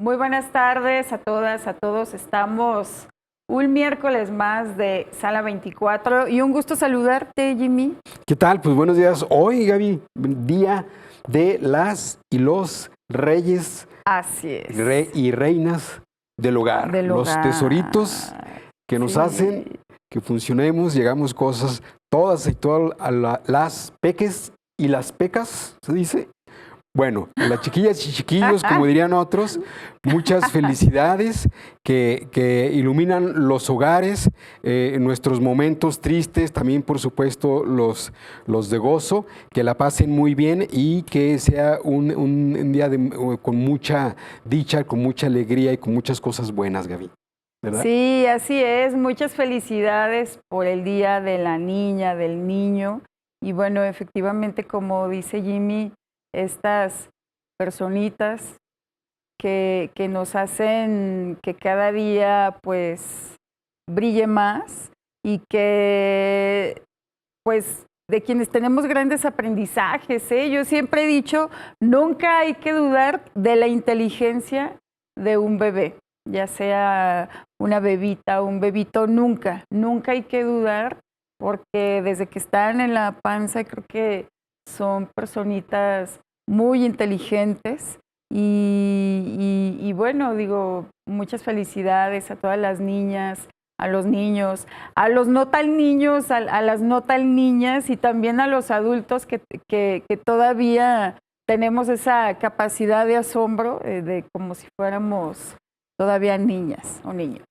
Muy buenas tardes a todas, a todos. Estamos un miércoles más de Sala 24 y un gusto saludarte, Jimmy. ¿Qué tal? Pues buenos días. Hoy, Gaby, día de las y los reyes Así es. y reinas del hogar. Los tesoritos que nos hacen que funcionemos, llegamos cosas, todas y todas las peques y las pecas, ¿se dice? Bueno, a las chiquillas y chiquillos, como dirían otros, muchas felicidades que iluminan los hogares, nuestros momentos tristes, también por supuesto los de gozo, que la pasen muy bien y que sea un día con mucha dicha, con mucha alegría y con muchas cosas buenas, Gaby. ¿Verdad? Sí, así es. Muchas felicidades por el Día de la Niña, del Niño. Y bueno, efectivamente, como dice Jimmy, estas personitas que nos hacen que cada día pues brille más y que pues de quienes tenemos grandes aprendizajes, ¿eh? Yo siempre he dicho, nunca hay que dudar de la inteligencia de un bebé, ya sea una bebita o un bebito, nunca hay que dudar porque desde que están en la panza creo que son personitas muy inteligentes y bueno, digo, muchas felicidades a todas las niñas, a los niños, a los no tan niños, a las no tan niñas y también a los adultos que todavía tenemos esa capacidad de asombro de como si fuéramos todavía niñas o niños.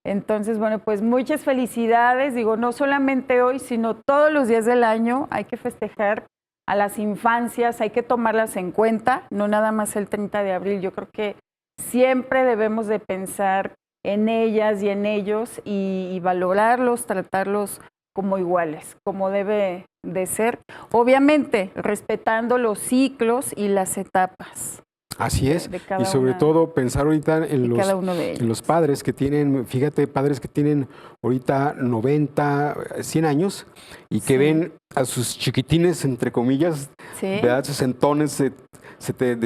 Entonces, bueno, pues muchas felicidades, digo, no solamente hoy, sino todos los días del año hay que festejar a las infancias, hay que tomarlas en cuenta, no nada más el 30 de abril. Yo creo que siempre debemos de pensar en ellas y en ellos y valorarlos, tratarlos como iguales, como debe de ser. Obviamente, respetando los ciclos y las etapas. Así es, y sobre todo pensar ahorita en los padres que tienen, fíjate, padres que tienen ahorita 90, 100 años y que ven a sus chiquitines, entre comillas, ¿verdad? Sesentones de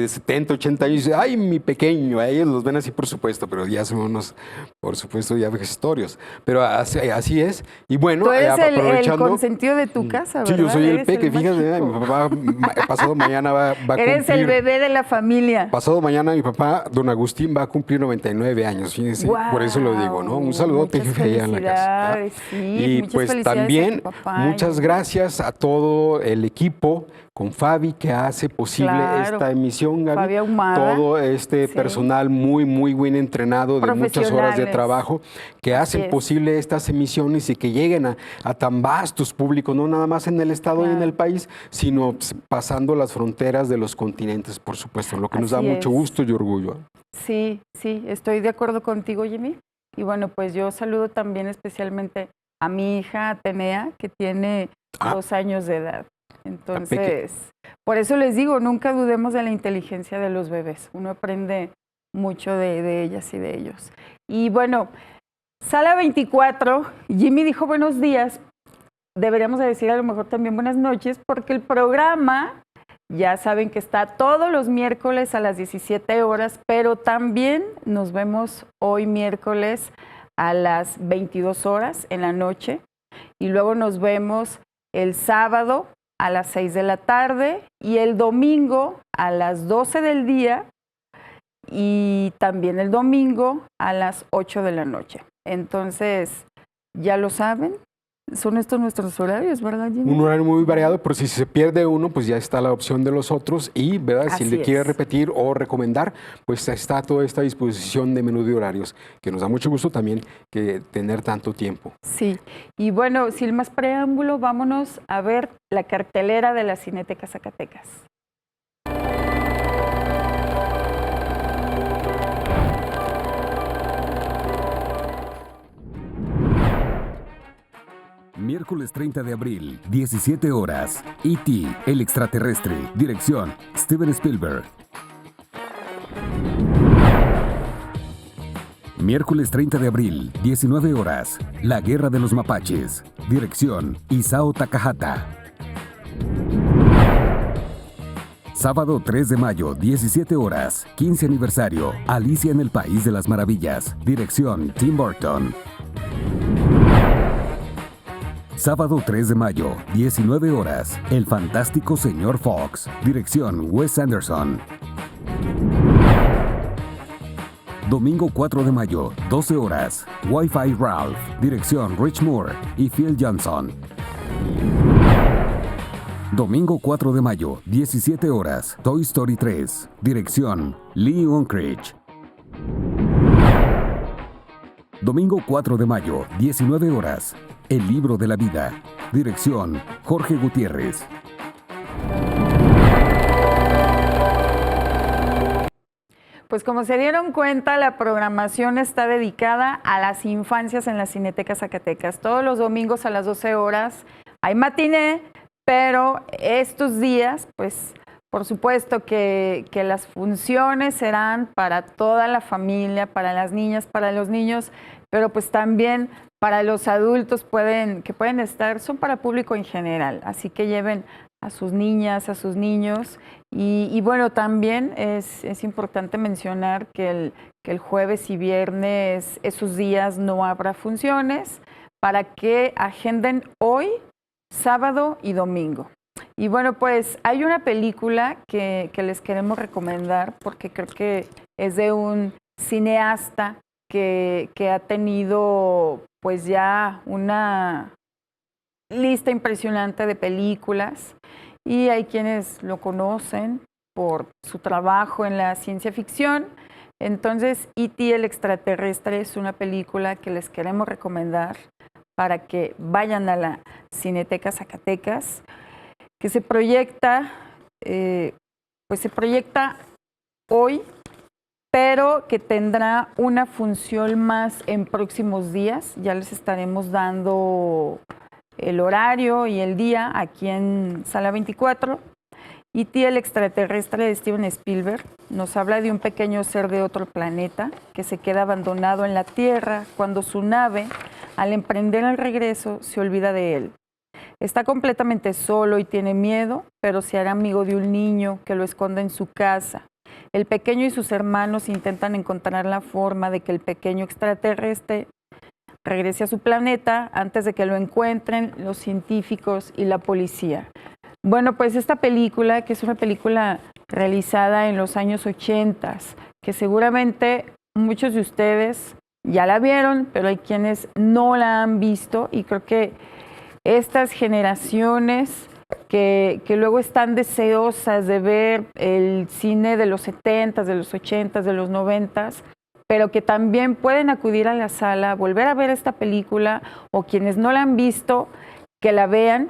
70, 80 años y dicen, ¡ay, mi pequeño! A ellos los ven así, por supuesto, pero ya son unos, por supuesto, ya vejestorios. Pero así es. Y bueno, tú eres el consentido de tu casa, ¿verdad? Sí, yo soy el peque, fíjate, mi papá pasado mañana va a cumplir. Eres el bebé de la familia. Pasado mañana mi papá, don Agustín, va a cumplir 99 años, fíjense, por eso lo digo, ¿no? Un saludote, jefe, allá en la casa. Sí, y pues también muchas gracias a todo el equipo con Fabi que hace posible esta emisión, Gaby. Fabi Ahumada. Todo este personal muy bien entrenado de muchas horas de trabajo que hacen posible estas emisiones y que lleguen a tan vastos públicos, no nada más en el estado y en el país, sino pasando las fronteras de los continentes, por supuesto, lo que nos da mucho gusto y orgullo. Sí, estoy de acuerdo contigo, Jimmy. Y bueno, pues yo saludo también especialmente a mi hija Atenea, que tiene 2 años de edad. Entonces, por eso les digo, nunca dudemos de la inteligencia de los bebés. Uno aprende mucho de ellas y de ellos. Y bueno, Sala 24, Jimmy dijo buenos días. Deberíamos de decir a lo mejor también buenas noches, porque el programa, ya saben que está todos los miércoles a las 17 horas, pero también nos vemos hoy miércoles a las 22 horas en la noche. Y luego nos vemos el sábado a las 6 de la tarde y el domingo a las 12 del día y también el domingo a las 8 de la noche. Entonces, ya lo saben, son estos nuestros horarios, ¿verdad, Jimmy? Un horario muy variado, pero si se pierde uno, pues ya está la opción de los otros y, ¿verdad? Si le quiere repetir o recomendar, pues está toda esta disposición de menú de horarios, que nos da mucho gusto también que tener tanto tiempo. Sí, y bueno, sin más preámbulo, vámonos a ver la cartelera de la Cineteca Zacatecas. Miércoles 30 de abril, 17 horas. E.T., el extraterrestre. Dirección, Steven Spielberg. Miércoles 30 de abril, 19 horas. La Guerra de los Mapaches. Dirección, Isao Takahata. Sábado 3 de mayo, 17 horas, 15 aniversario, Alicia en el País de las Maravillas. Dirección, Tim Burton. Sábado 3 de mayo, 19 horas, El Fantástico Señor Fox. Dirección, Wes Anderson. Domingo 4 de mayo, 12 horas, Wi-Fi Ralph. Dirección, Rich Moore y Phil Johnson. Domingo 4 de mayo, 17 horas, Toy Story 3. Dirección, Lee Unkrich. Domingo 4 de mayo, 19 horas, El Libro de la Vida. Dirección, Jorge Gutiérrez. Pues como se dieron cuenta, la programación está dedicada a las infancias en la Cineteca Zacatecas. Todos los domingos a las 12 horas hay matiné, pero estos días, pues por supuesto que las funciones serán para toda la familia, para las niñas, para los niños, pero pues también para los adultos que pueden estar, son para público en general. Así que lleven a sus niñas, a sus niños. Y bueno, también es importante mencionar que el jueves y viernes, esos días no habrá funciones, para que agenden hoy, sábado y domingo. Y bueno, pues hay una película que les queremos recomendar porque creo que es de un cineasta que ha tenido pues ya una lista impresionante de películas y hay quienes lo conocen por su trabajo en la ciencia ficción. Entonces, E.T. el extraterrestre es una película que les queremos recomendar para que vayan a la Cineteca Zacatecas, que se proyecta, pues se proyecta hoy, pero que tendrá una función más en próximos días. Ya les estaremos dando el horario y el día aquí en Sala 24. E.T. el extraterrestre de Steven Spielberg nos habla de un pequeño ser de otro planeta que se queda abandonado en la Tierra cuando su nave, al emprender el regreso, se olvida de él. Está completamente solo y tiene miedo, pero se hará amigo de un niño que lo esconde en su casa. El pequeño y sus hermanos intentan encontrar la forma de que el pequeño extraterrestre regrese a su planeta antes de que lo encuentren los científicos y la policía. Bueno, pues esta película, que es una película realizada en los años 80, que seguramente muchos de ustedes ya la vieron, pero hay quienes no la han visto y creo que estas generaciones que luego están deseosas de ver el cine de los 70, de los 80, de los 90, pero que también pueden acudir a la sala, volver a ver esta película, o quienes no la han visto, que la vean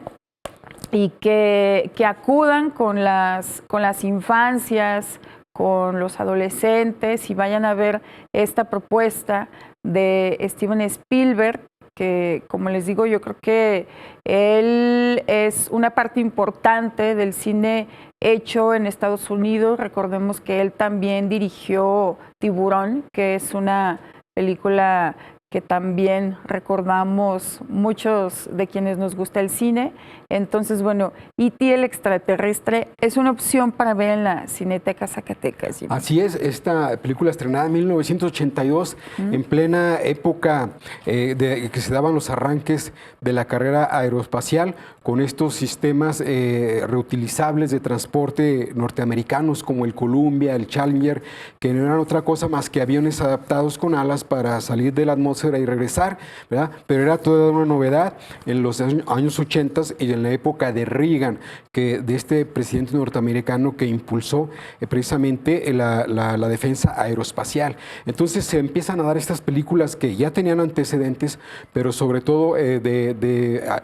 y que acudan con las infancias, con los adolescentes y vayan a ver esta propuesta de Steven Spielberg, que como les digo, yo creo que él es una parte importante del cine hecho en Estados Unidos. Recordemos que él también dirigió Tiburón, que es una película que también recordamos muchos de quienes nos gusta el cine. Entonces, bueno, E.T. el extraterrestre es una opción para ver en la Cineteca Zacatecas. ¿Sí? Así es, esta película estrenada en 1982, en plena época de que se daban los arranques de la carrera aeroespacial, con estos sistemas reutilizables de transporte norteamericanos como el Columbia, el Challenger, que no eran otra cosa más que aviones adaptados con alas para salir de la atmósfera y regresar, ¿verdad? Pero era toda una novedad en los años 80 y en la época de Reagan, de este presidente norteamericano que impulsó precisamente la defensa aeroespacial. Entonces se empiezan a dar estas películas que ya tenían antecedentes, pero sobre todo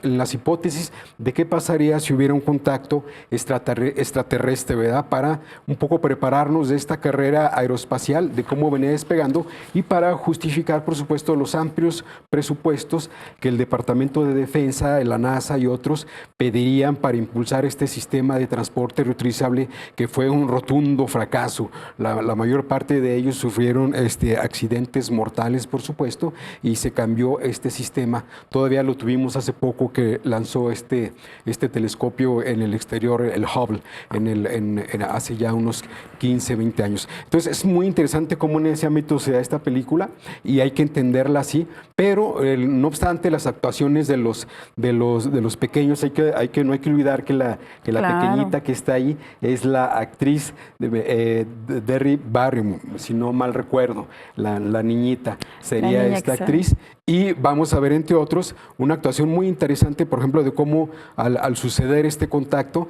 las hipótesis de qué pasaría si hubiera un contacto extraterrestre, ¿verdad? Para un poco prepararnos de esta carrera aeroespacial, de cómo venía despegando y para justificar, por supuesto, los los amplios presupuestos que el Departamento de Defensa, la NASA y otros pedirían para impulsar este sistema de transporte reutilizable, que fue un rotundo fracaso. La mayor parte de ellos sufrieron accidentes mortales, por supuesto, y se cambió este sistema. Todavía lo tuvimos hace poco, que lanzó este telescopio en el exterior, el Hubble, hace ya unos 15, 20 años. Entonces es muy interesante cómo en ese ámbito se da esta película y hay que entenderla así, pero no obstante las actuaciones de los pequeños, no hay que olvidar que la pequeñita que está ahí es la actriz de Drew Barrymore, si no mal recuerdo, la niñita sería esta actriz. Y vamos a ver, entre otros, una actuación muy interesante, por ejemplo, de cómo al suceder este contacto,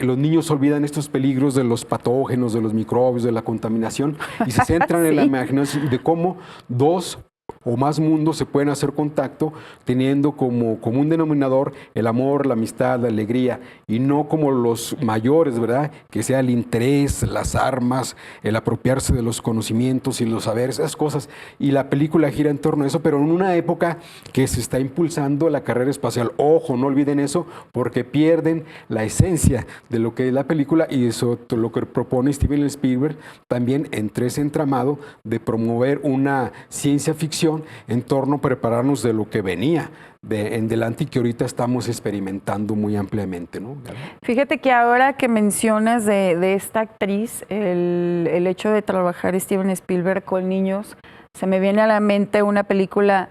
los niños olvidan estos peligros de los patógenos, de los microbios, de la contaminación, y se centran en la imaginación de cómo dos o más mundos se pueden hacer contacto teniendo como un denominador el amor, la amistad, la alegría, y no como los mayores, ¿verdad? Que sea el interés, las armas, el apropiarse de los conocimientos y los saberes, esas cosas. Y la película gira en torno a eso, pero en una época que se está impulsando la carrera espacial. Ojo, no olviden eso, porque pierden la esencia de lo que es la película, y eso es lo que propone Steven Spielberg también entre ese entramado de promover una ciencia ficción en torno a prepararnos de lo que venía en delante y que ahorita estamos experimentando muy ampliamente, ¿no? Fíjate que ahora que mencionas de esta actriz, el hecho de trabajar Steven Spielberg con niños, se me viene a la mente una película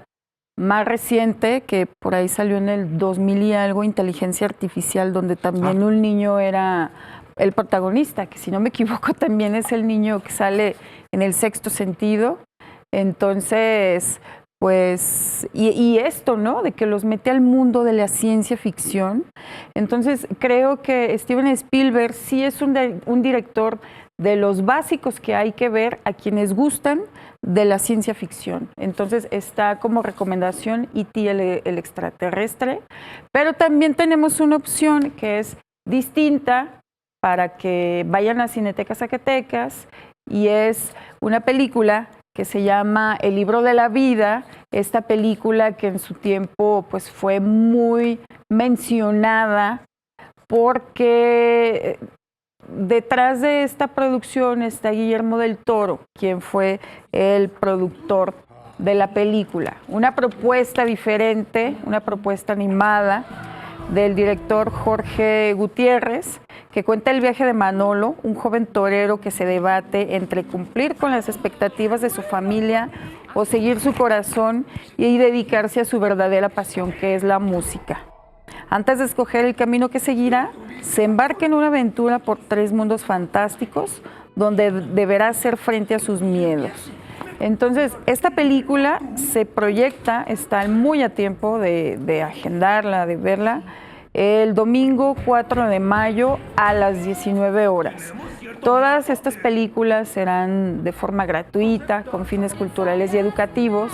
más reciente que por ahí salió en el 2000 y algo, Inteligencia Artificial, donde también un niño era el protagonista, que si no me equivoco también es el niño que sale en El Sexto Sentido. Entonces, pues, y esto, ¿no? De que los mete al mundo de la ciencia ficción. Entonces, creo que Steven Spielberg sí es un director de los básicos que hay que ver a quienes gustan de la ciencia ficción. Entonces, está como recomendación E.T. el extraterrestre, pero también tenemos una opción que es distinta para que vayan a Cineteca Zacatecas, y es una película que se llama El Libro de la Vida, esta película que en su tiempo pues, fue muy mencionada porque detrás de esta producción está Guillermo del Toro, quien fue el productor de la película. Una propuesta diferente, una propuesta animada del director Jorge Gutiérrez, que cuenta el viaje de Manolo, un joven torero que se debate entre cumplir con las expectativas de su familia o seguir su corazón y dedicarse a su verdadera pasión, que es la música. Antes de escoger el camino que seguirá, se embarca en una aventura por 3 mundos fantásticos donde deberá hacer frente a sus miedos. Entonces, esta película se proyecta, está muy a tiempo de agendarla, de verla, el domingo 4 de mayo a las 19 horas. Todas estas películas serán de forma gratuita, con fines culturales y educativos,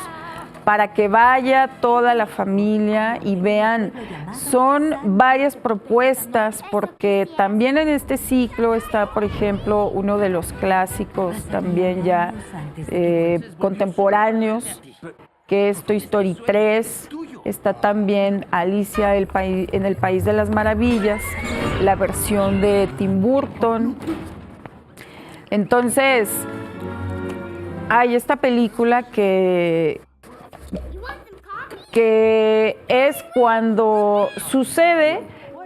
para que vaya toda la familia y vean. Son varias propuestas, porque también en este ciclo está, por ejemplo, uno de los clásicos también ya contemporáneos, que es Toy Story 3, está también Alicia en el País de las Maravillas, la versión de Tim Burton. Entonces, hay esta película que es cuando sucede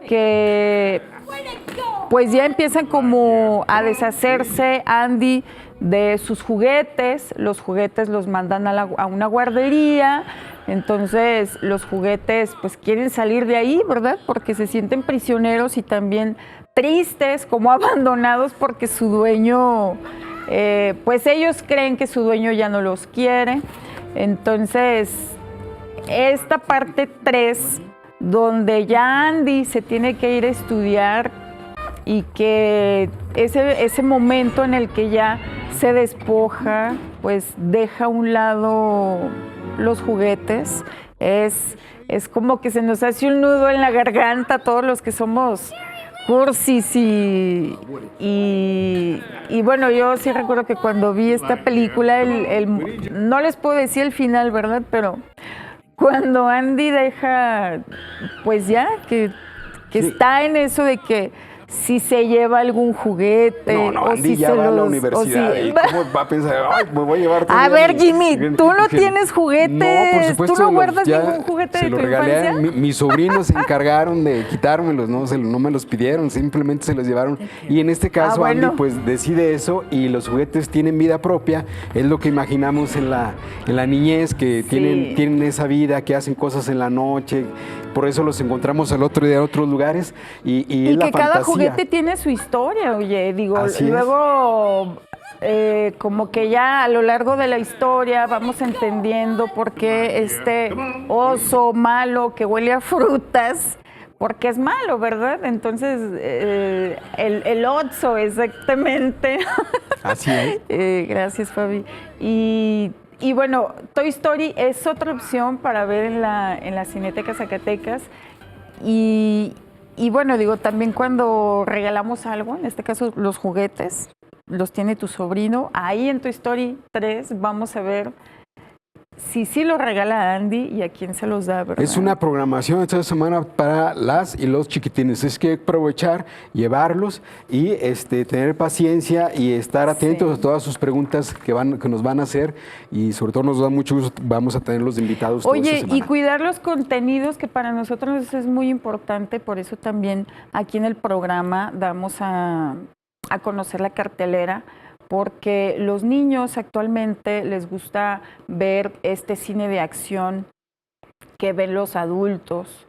que pues ya empiezan como a deshacerse Andy de sus juguetes. Los juguetes los mandan a una guardería, entonces los juguetes pues quieren salir de ahí, ¿verdad? Porque se sienten prisioneros y también tristes, como abandonados, porque su dueño, pues ellos creen que su dueño ya no los quiere. Entonces, esta parte 3, donde ya Andy se tiene que ir a estudiar, y que ese momento en el que ya se despoja, pues deja a un lado los juguetes, es como que se nos hace un nudo en la garganta a todos los que somos cursis y bueno, yo sí recuerdo que cuando vi esta película, no les puedo decir el final, ¿verdad? Pero cuando Andy deja, pues ya, que sí, está en eso de que si se lleva algún juguete no, o Andy si ya se va a la los... universidad y cómo va a pensar, ay, me voy a llevar... A ver, Jimmy, ¿tú no tienes juguetes? No, por supuesto. ¿Tú no guardas ningún juguete de tu infancia? Mis sobrinos se encargaron de quitármelos, no me los pidieron, simplemente se los llevaron. Y en este caso, bueno, Andy pues decide eso y los juguetes tienen vida propia. Es lo que imaginamos en la niñez, que sí, tienen esa vida, que hacen cosas en la noche. Por eso los encontramos al otro día en otros lugares y es la fantasía. Y que cada juguete tiene su historia, oye, digo, luego como que ya a lo largo de la historia vamos entendiendo por qué este oso malo que huele a frutas, porque es malo, ¿verdad? Entonces, el oso, exactamente. Así es. Gracias, Fabi. Y bueno, Toy Story es otra opción para ver en la Cineteca Zacatecas. Y bueno, digo, también cuando regalamos algo, en este caso los juguetes, los tiene tu sobrino, ahí en Toy Story 3 vamos a ver si sí lo regala Andy y a quién se los da, ¿verdad? Es una programación esta semana para las y los chiquitines. Es que aprovechar, llevarlos y tener paciencia y estar atentos a todas sus preguntas que nos van a hacer, y sobre todo nos da mucho gusto, vamos a tenerlos de invitados toda esta semana. Y cuidar los contenidos, que para nosotros es muy importante, por eso también aquí en el programa damos a conocer la cartelera, porque los niños actualmente les gusta ver este cine de acción que ven los adultos,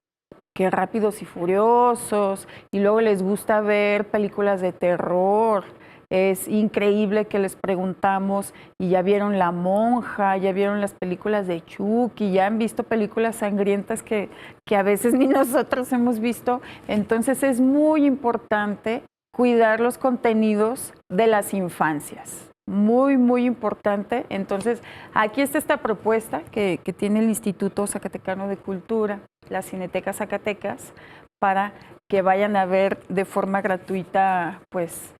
que Rápidos y Furiosos, y luego les gusta ver películas de terror. Es increíble que les preguntamos y ya vieron La Monja, ya vieron las películas de Chucky, ya han visto películas sangrientas que a veces ni nosotros hemos visto. Entonces es muy importante cuidar los contenidos de las infancias. Muy, muy importante. Entonces, aquí está esta propuesta que tiene el Instituto Zacatecano de Cultura, la Cineteca Zacatecas, para que vayan a ver de forma gratuita, pues,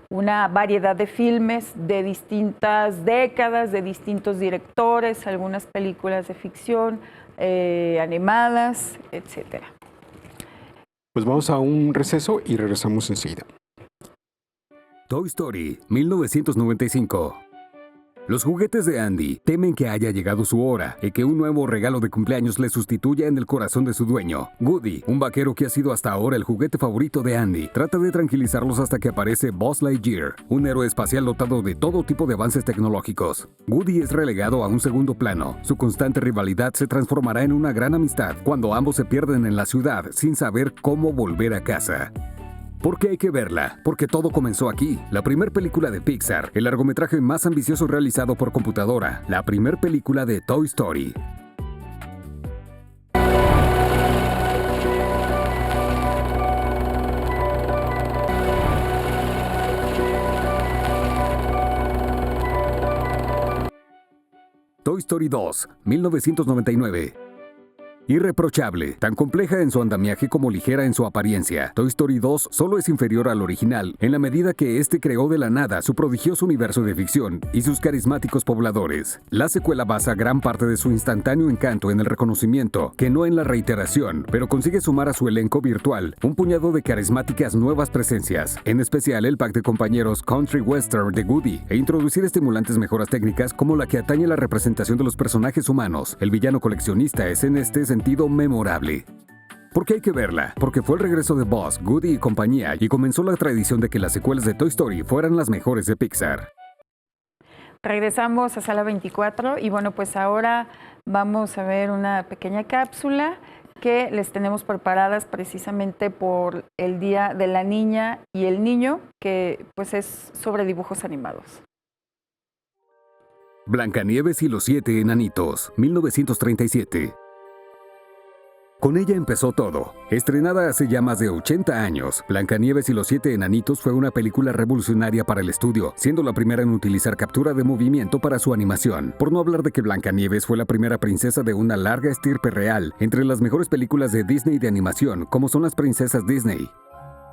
una variedad de filmes de distintas décadas, de distintos directores, algunas películas de ficción, animadas, etcétera. Pues vamos a un receso y regresamos enseguida. Toy Story, 1995. Los juguetes de Andy temen que haya llegado su hora y que un nuevo regalo de cumpleaños le sustituya en el corazón de su dueño. Woody, un vaquero que ha sido hasta ahora el juguete favorito de Andy, trata de tranquilizarlos hasta que aparece Buzz Lightyear, un héroe espacial dotado de todo tipo de avances tecnológicos. Woody es relegado a un segundo plano. Su constante rivalidad se transformará en una gran amistad cuando ambos se pierden en la ciudad sin saber cómo volver a casa. ¿Por qué hay que verla? Porque todo comenzó aquí. La primer película de Pixar, el largometraje más ambicioso realizado por computadora, la primer película de Toy Story. Toy Story 2, 1999. Irreprochable, tan compleja en su andamiaje como ligera en su apariencia, Toy Story 2 solo es inferior al original en la medida que este creó de la nada su prodigioso universo de ficción y sus carismáticos pobladores. La secuela basa gran parte de su instantáneo encanto en el reconocimiento, que no en la reiteración, pero consigue sumar a su elenco virtual un puñado de carismáticas nuevas presencias, en especial el pack de compañeros country western de Woody, e introducir estimulantes mejoras técnicas como la que atañe a la representación de los personajes humanos. El villano coleccionista es en este sentido memorable. ¿Por qué hay que verla? Porque fue el regreso de Buzz, Woody y compañía y comenzó la tradición de que las secuelas de Toy Story fueran las mejores de Pixar. Regresamos a Sala 24 y bueno, pues ahora vamos a ver una pequeña cápsula que les tenemos preparadas precisamente por el Día de la Niña y el Niño, que pues es sobre dibujos animados. Blancanieves y los 7 enanitos, 1937. Con ella empezó todo. Estrenada hace ya más de 80 años, Blancanieves y los 7 enanitos fue una película revolucionaria para el estudio, siendo la primera en utilizar captura de movimiento para su animación. Por no hablar de que Blancanieves fue la primera princesa de una larga estirpe real, entre las mejores películas de Disney de animación, como son las princesas Disney.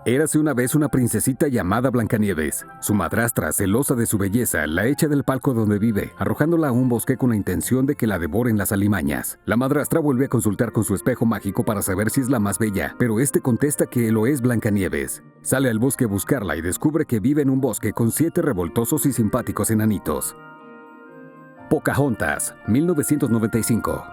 Érase una vez una princesita llamada Blancanieves. Su madrastra, celosa de su belleza, la echa del palco donde vive, arrojándola a un bosque con la intención de que la devoren las alimañas. La madrastra vuelve a consultar con su espejo mágico para saber si es la más bella, pero este contesta que lo es Blancanieves. Sale al bosque a buscarla y descubre que vive en un bosque con 7 revoltosos y simpáticos enanitos. Pocahontas, 1995.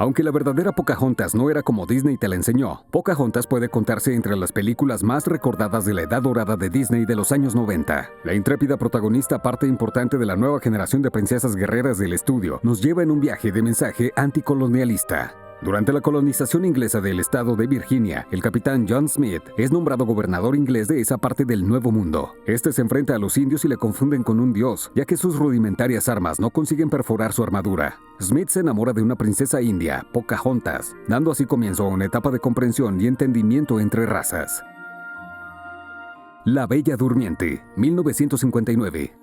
Aunque la verdadera Pocahontas no era como Disney te la enseñó, Pocahontas puede contarse entre las películas más recordadas de la edad dorada de Disney de los años 90. La intrépida protagonista, parte importante de la nueva generación de princesas guerreras del estudio, nos lleva en un viaje de mensaje anticolonialista. Durante la colonización inglesa del estado de Virginia, el capitán John Smith es nombrado gobernador inglés de esa parte del Nuevo Mundo. Este se enfrenta a los indios y le confunden con un dios, ya que sus rudimentarias armas no consiguen perforar su armadura. Smith se enamora de una princesa india, Pocahontas, dando así comienzo a una etapa de comprensión y entendimiento entre razas. La Bella Durmiente, 1959.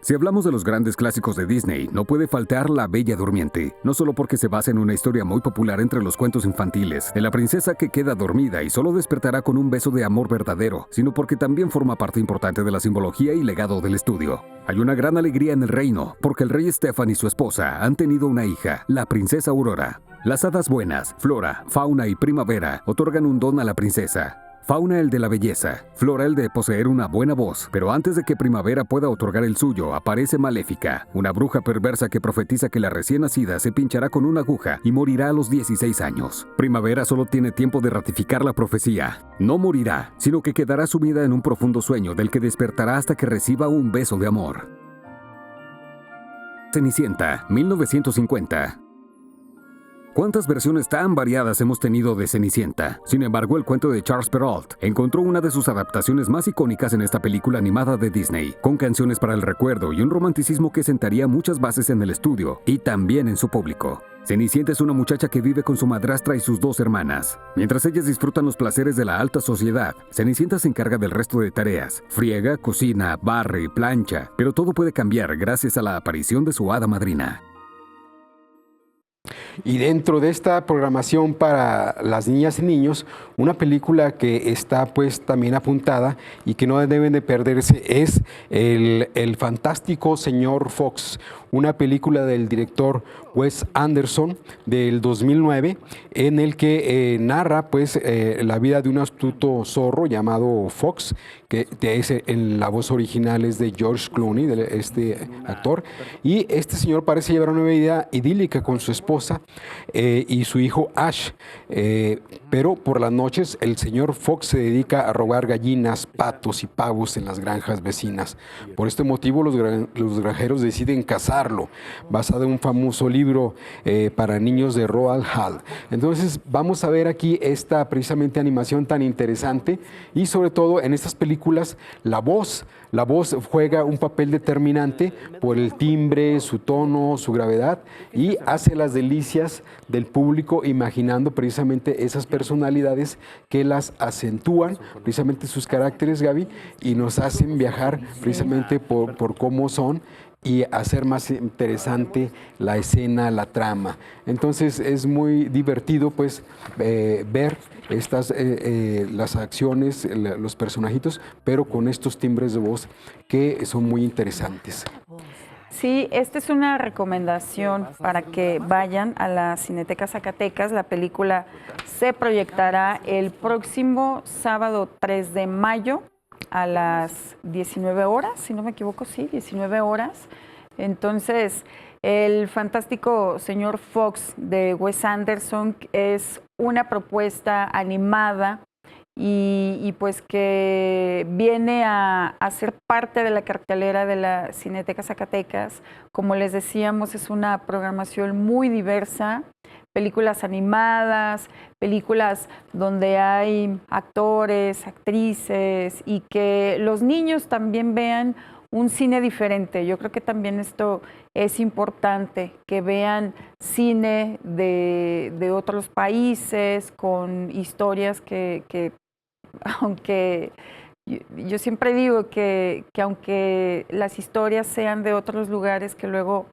Si hablamos de los grandes clásicos de Disney, no puede faltar La Bella Durmiente, no solo porque se basa en una historia muy popular entre los cuentos infantiles, de la princesa que queda dormida y solo despertará con un beso de amor verdadero, sino porque también forma parte importante de la simbología y legado del estudio. Hay una gran alegría en el reino, porque el rey Stefan y su esposa han tenido una hija, la princesa Aurora. Las hadas buenas, Flora, Fauna y Primavera, otorgan un don a la princesa. Fauna el de la belleza, Flora el de poseer una buena voz, pero antes de que Primavera pueda otorgar el suyo, aparece Maléfica, una bruja perversa que profetiza que la recién nacida se pinchará con una aguja y morirá a los 16 años. Primavera solo tiene tiempo de ratificar la profecía. No morirá, sino que quedará sumida en un profundo sueño del que despertará hasta que reciba un beso de amor. Cenicienta, 1950. ¿Cuántas versiones tan variadas hemos tenido de Cenicienta? Sin embargo, el cuento de Charles Perrault encontró una de sus adaptaciones más icónicas en esta película animada de Disney, con canciones para el recuerdo y un romanticismo que sentaría muchas bases en el estudio y también en su público. Cenicienta es una muchacha que vive con su madrastra y sus 2 hermanas. Mientras ellas disfrutan los placeres de la alta sociedad, Cenicienta se encarga del resto de tareas. Friega, cocina, barre, plancha, pero todo puede cambiar gracias a la aparición de su hada madrina. Y dentro de esta programación para las niñas y niños, una película que está pues también apuntada y que no deben de perderse es el fantástico Señor Fox, una película del director Wes Anderson del 2009, en el que narra pues la vida de un astuto zorro llamado Fox, que es, en la voz original es de George Clooney, de este actor, y este señor parece llevar una vida idílica con su esposa y su hijo Ash, pero por las noches el señor Fox se dedica a robar gallinas, patos y pavos en las granjas vecinas. Por este motivo los granjeros deciden cazarlo, basado en un famoso libro para niños de Roald Dahl. Entonces vamos a ver aquí esta precisamente animación tan interesante, y sobre todo en estas películas la voz juega un papel determinante por el timbre, su tono, su gravedad, y hace las delicias del público imaginando precisamente esas personalidades que las acentúan, precisamente sus caracteres, Gaby, y nos hacen viajar precisamente por cómo son y hacer más interesante la escena, la trama. Entonces es muy divertido pues ver las acciones, los personajitos, pero con estos timbres de voz que son muy interesantes. Sí, esta es una recomendación para que vayan a la Cineteca Zacatecas. La película se proyectará el próximo sábado 3 de mayo a las 19 horas, si no me equivoco, sí, 19 horas. Entonces, el fantástico Señor Fox de Wes Anderson es una propuesta animada y pues que viene a ser parte de la cartelera de la Cineteca Zacatecas. Como les decíamos, es una programación muy diversa, películas animadas, películas donde hay actores, actrices, y que los niños también vean un cine diferente. Yo creo que también esto es importante, que vean cine de otros países con historias que aunque yo siempre digo que aunque las historias sean de otros lugares, que luego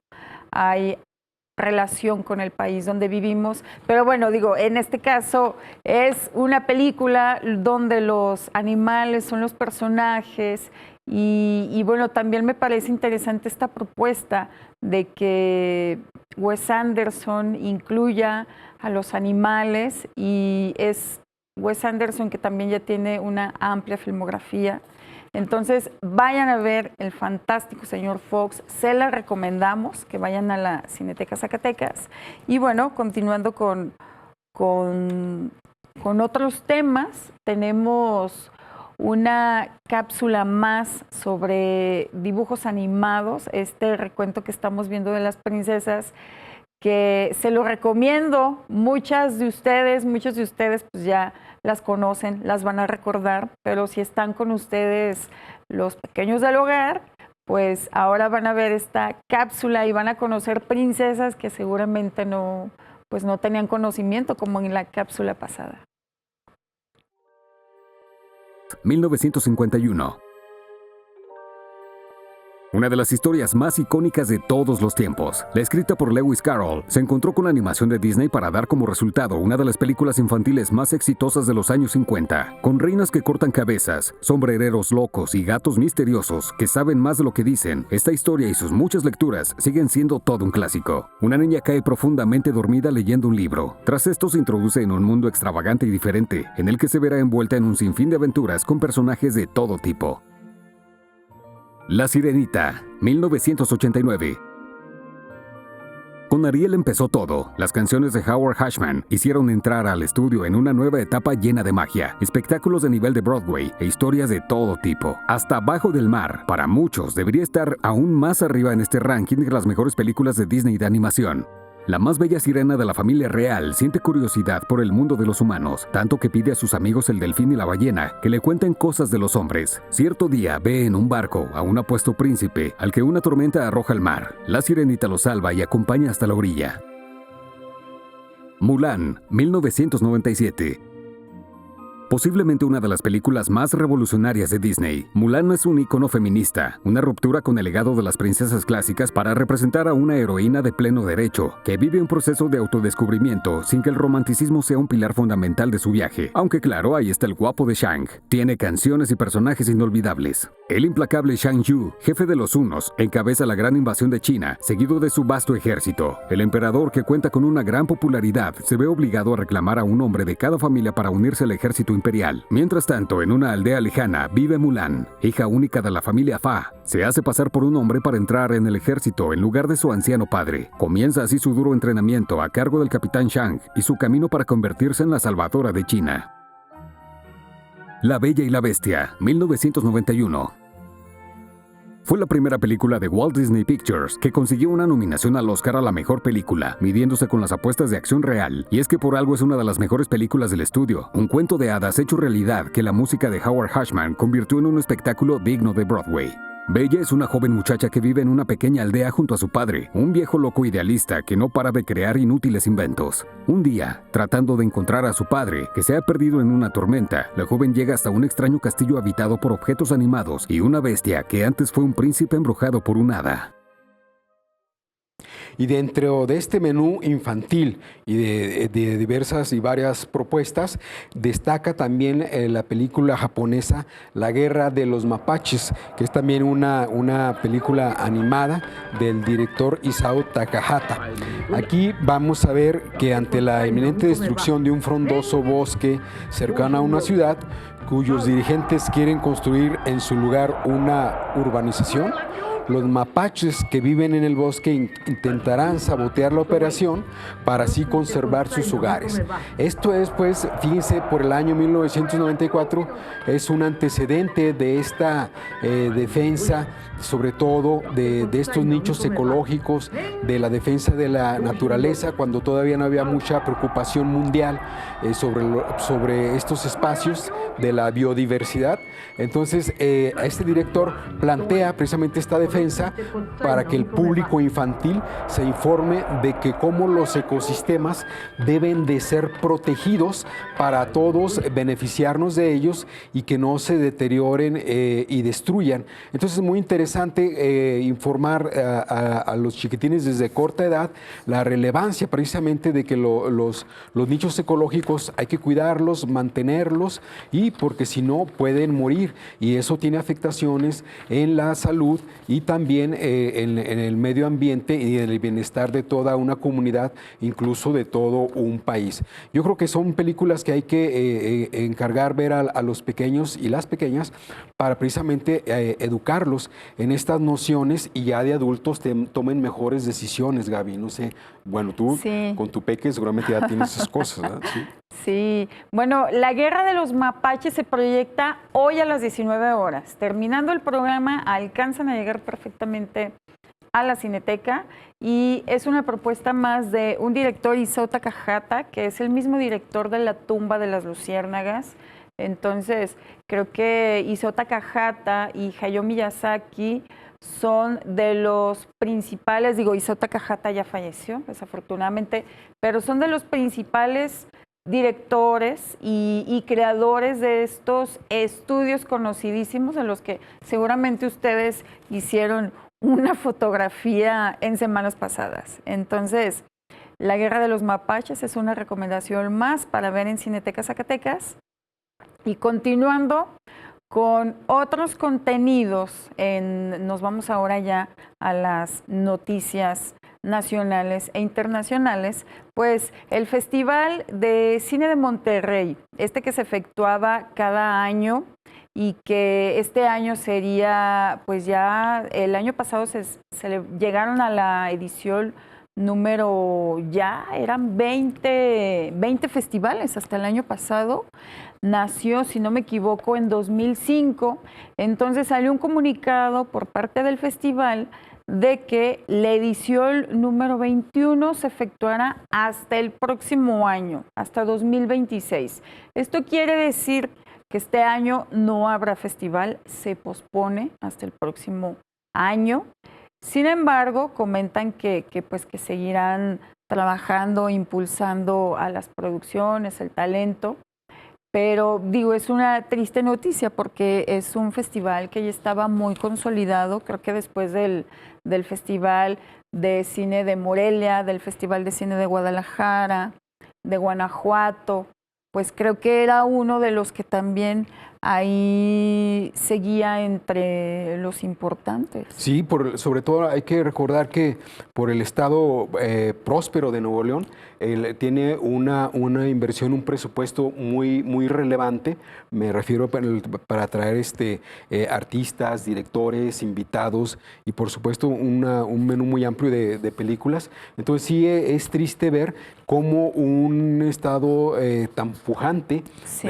hay relación con el país donde vivimos. Pero bueno, digo, en este caso es una película donde los animales son los personajes y bueno, también me parece interesante esta propuesta de que Wes Anderson incluya a los animales, y es Wes Anderson que también ya tiene una amplia filmografía. Entonces, vayan a ver El Fantástico Señor Fox, se la recomendamos, que vayan a la Cineteca Zacatecas. Y bueno, continuando con otros temas, tenemos una cápsula más sobre dibujos animados, este recuento que estamos viendo de las princesas, que se lo recomiendo. Muchos de ustedes pues ya las conocen, las van a recordar, pero si están con ustedes los pequeños del hogar, pues ahora van a ver esta cápsula y van a conocer princesas que seguramente no tenían conocimiento, como en la cápsula pasada. 1951. Una de las historias más icónicas de todos los tiempos, la escrita por Lewis Carroll, se encontró con la animación de Disney para dar como resultado una de las películas infantiles más exitosas de los años 50, con reinas que cortan cabezas, sombrereros locos y gatos misteriosos que saben más de lo que dicen. Esta historia y sus muchas lecturas siguen siendo todo un clásico. Una niña cae profundamente dormida leyendo un libro. Tras esto se introduce en un mundo extravagante y diferente, en el que se verá envuelta en un sinfín de aventuras con personajes de todo tipo. La Sirenita, 1989. Con Ariel empezó todo. Las canciones de Howard Hashman hicieron entrar al estudio en una nueva etapa llena de magia, espectáculos de nivel de Broadway e historias de todo tipo. Hasta Bajo del Mar, para muchos, debería estar aún más arriba en este ranking de las mejores películas de Disney de animación. La más bella sirena de la familia real siente curiosidad por el mundo de los humanos, tanto que pide a sus amigos el delfín y la ballena que le cuenten cosas de los hombres. Cierto día ve en un barco a un apuesto príncipe al que una tormenta arroja al mar. La sirenita lo salva y acompaña hasta la orilla. Mulan, 1997. Posiblemente una de las películas más revolucionarias de Disney, Mulan es un icono feminista, una ruptura con el legado de las princesas clásicas para representar a una heroína de pleno derecho, que vive un proceso de autodescubrimiento sin que el romanticismo sea un pilar fundamental de su viaje. Aunque claro, ahí está el guapo de Shang. Tiene canciones y personajes inolvidables. El implacable Shang Yu, jefe de los Hunos, encabeza la gran invasión de China, seguido de su vasto ejército. El emperador, que cuenta con una gran popularidad, se ve obligado a reclamar a un hombre de cada familia para unirse al ejército imperial. Mientras tanto, en una aldea lejana vive Mulan, hija única de la familia Fa. Se hace pasar por un hombre para entrar en el ejército en lugar de su anciano padre. Comienza así su duro entrenamiento a cargo del capitán Shang y su camino para convertirse en la salvadora de China. La Bella y la Bestia, 1991. Fue la primera película de Walt Disney Pictures que consiguió una nominación al Oscar a la mejor película, midiéndose con las apuestas de acción real, y es que por algo es una de las mejores películas del estudio, un cuento de hadas hecho realidad que la música de Howard Hashman convirtió en un espectáculo digno de Broadway. Bella es una joven muchacha que vive en una pequeña aldea junto a su padre, un viejo loco idealista que no para de crear inútiles inventos. Un día, tratando de encontrar a su padre, que se ha perdido en una tormenta, la joven llega hasta un extraño castillo habitado por objetos animados y una bestia que antes fue un príncipe embrujado por un hada. Y dentro de este menú infantil y de diversas y varias propuestas, destaca también la película japonesa La Guerra de los Mapaches, que es también una película animada del director Isao Takahata. Aquí vamos a ver que ante la inminente destrucción de un frondoso bosque cercano a una ciudad, cuyos dirigentes quieren construir en su lugar una urbanización, los mapaches que viven en el bosque intentarán sabotear la operación para así conservar sus hogares. Esto es, pues, fíjense, por el año 1994, es un antecedente de esta defensa, sobre todo de estos nichos ecológicos, de la defensa de la naturaleza, cuando todavía no había mucha preocupación mundial sobre estos espacios de la biodiversidad. Entonces, este director plantea precisamente esta defensa defensa para que el público infantil se informe de que cómo los ecosistemas deben de ser protegidos para todos beneficiarnos de ellos y que no se deterioren y destruyan. Entonces es muy interesante informar a los chiquitines desde corta edad la relevancia precisamente de que los nichos ecológicos hay que cuidarlos, mantenerlos, y porque si no pueden morir, y eso tiene afectaciones en la salud y también en el medio ambiente y en el bienestar de toda una comunidad, incluso de todo un país. Yo creo que son películas que hay que encargar ver a los pequeños y las pequeñas para precisamente educarlos en estas nociones, y ya de adultos tomen mejores decisiones, Gaby. No sé, bueno, tú sí, con tu peque seguramente ya tienes esas cosas, ¿verdad? Sí. Sí, bueno, La Guerra de los Mapaches se proyecta hoy a las 19 horas. Terminando el programa, alcanzan a llegar perfectamente a la Cineteca, y es una propuesta más de un director, Isao Takahata, que es el mismo director de La Tumba de las Luciérnagas. Entonces, creo que Isao Takahata y Hayao Miyazaki son de los principales, digo, Isao Takahata ya falleció, desafortunadamente, pero son de los principales directores y creadores de estos estudios conocidísimos en los que seguramente ustedes hicieron una fotografía en semanas pasadas. Entonces, La Guerra de los Mapaches es una recomendación más para ver en Cineteca Zacatecas. Y continuando con otros contenidos, nos vamos ahora ya a las noticias nacionales e internacionales, pues el Festival de Cine de Monterrey, que se efectuaba cada año y que este año sería, pues ya el año pasado llegaron a la edición número, ya eran 20 festivales hasta el año pasado. Nació, si no me equivoco, en 2005. Entonces salió un comunicado por parte del festival de que la edición número 21 se efectuará hasta el próximo año, hasta 2026. Esto quiere decir que este año no habrá festival, se pospone hasta el próximo año. Sin embargo, comentan que seguirán trabajando, impulsando a las producciones, el talento. Pero digo, es una triste noticia porque es un festival que ya estaba muy consolidado. Creo que después del Festival de Cine de Morelia, del Festival de Cine de Guadalajara, de Guanajuato, pues creo que era uno de los que también ahí seguía entre los importantes. Sí, sobre todo hay que recordar que por el estado próspero de Nuevo León, tiene una inversión, un presupuesto muy relevante. Me refiero para traer artistas, directores, invitados y por supuesto un menú muy amplio de películas. Entonces sí es triste ver cómo un estado tan pujante, sí,